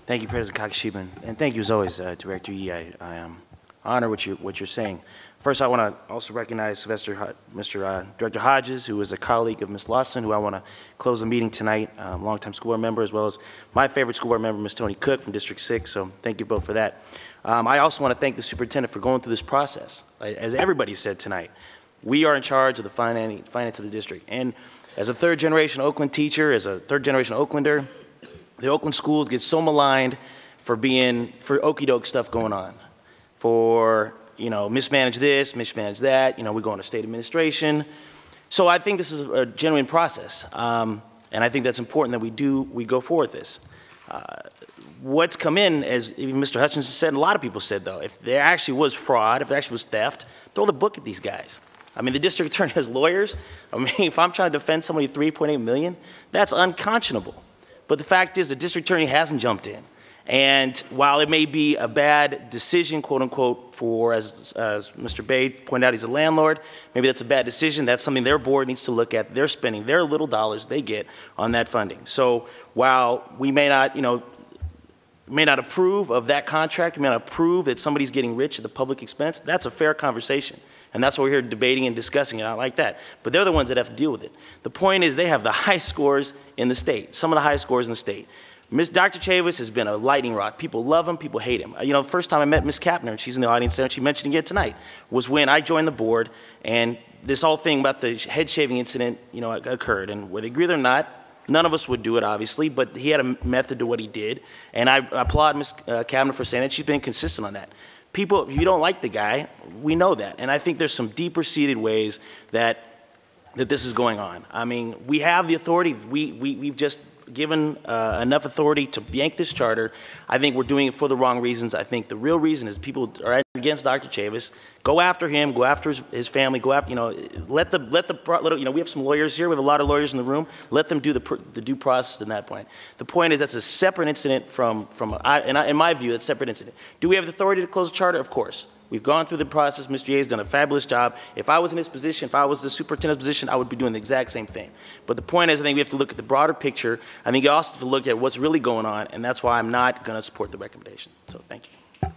Thank you, President Kakishiban, and thank you as always, Director Yee. I honor what you're saying. First, I want to also recognize Mr. Director Hodges, who is a colleague of Ms. Lawson, who I want to close the meeting tonight, longtime school board member, as well as my favorite school board member, Ms. Toni Cook from District 6, so thank you both for that. I also want to thank the superintendent for going through this process. As everybody said tonight, we are in charge of the finance of the district, and as a third-generation Oakland teacher, as a third-generation Oaklander, the Oakland schools get so maligned for okey-doke stuff going on, for mismanage this, mismanage that, we go into state administration. So I think this is a genuine process, and I think that's important that we go forward with this. What's come in, as even Mr. Hutchinson said, and a lot of people said, though, if there actually was fraud, if there actually was theft, throw the book at these guys. I mean, the district attorney has lawyers. I mean, if I'm trying to defend somebody $3.8 million, that's unconscionable. But the fact is the district attorney hasn't jumped in. And while it may be a bad decision, quote unquote, for, as Mr. Bay pointed out, he's a landlord, maybe that's a bad decision. That's something their board needs to look at. They're spending their little dollars they get on that funding. So while we may not, may not approve of that contract, we may not approve that somebody's getting rich at the public expense, that's a fair conversation. And that's what we're here debating and discussing it. I like that. But they're the ones that have to deal with it. The point is they have the highest scores in the state, some of the highest scores in the state. Dr. Chavis has been a lightning rod. People love him, people hate him. The first time I met Ms. Kapner, and she's in the audience there, and she mentioned it tonight, was when I joined the board, and this whole thing about the head shaving incident, occurred. And whether they agree or not, none of us would do it, obviously, but he had a method to what he did. And I applaud Ms. Kapner for saying that. She's been consistent on that. People, if you don't like the guy, we know that. And I think there's some deeper-seated ways that this is going on. I mean, we have the authority. We've just given enough authority to yank this charter. I think we're doing it for the wrong reasons. I think the real reason is people are against Dr. Chavis. Go after him. Go after his family. Go after, we have some lawyers here. We have a lot of lawyers in the room. Let them do the due process in that point. The point is that's a separate incident in my view, that's a separate incident. Do we have the authority to close the charter? Of course. We've gone through the process. Mr. Ye has done a fabulous job. If I was in his position, if I was the superintendent's position, I would be doing the exact same thing. But the point is, I think we have to look at the broader picture. I think you also have to look at what's really going on, and that's why I'm not going to support the recommendation. So thank you.